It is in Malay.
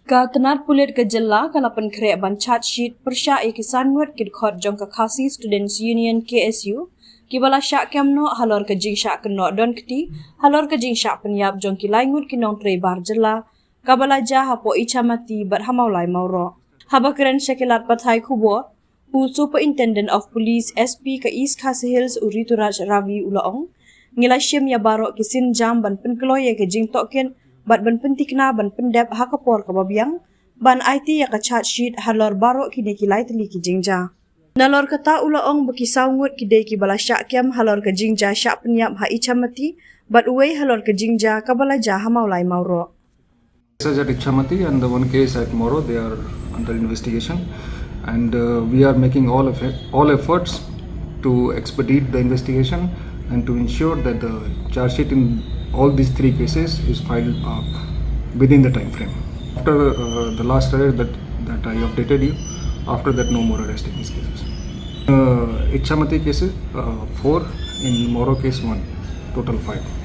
Katanat pulit ke jela kalapan krek ban chargesheet persya kisan ngut kid khot jong ka khasi Students Union KSU kibala syak kemno halor ke jing syak keno don keti halor ke jing syak pyniap jong kilai ngut kinong tre bar jela kabala ja hapo Ichamati bat hamaulai Mawroh. Haba keren Syllad pathai kubo hu Superintendent of Police SP ke East Khasi Hills Urituraj Ravi Ulaong ngilai syem ya barok kisin jam ban penkloye ke jing token bat ban pentikna ban pendep hakapor ka babiang ban IT ya ka chargesheet halor barok kini kilai teli ki jingjia. Nalor kata Ulaong bekisau ngut kidai ki bala syak kem halor ke jingjia syak pyniap ha Ichamati bat uwei halor ke jingjia ka bala ja hamaulai Mawroh. Cases at Ichamati and the one case at Mawroh, they are under investigation, and we are making all efforts to expedite the investigation and to ensure that the charge sheet in all these three cases is filed within the time frame. After the last arrest that I updated you, after that no more arrest in these cases. Ichamati cases 4, in Mawroh case 1, total 5.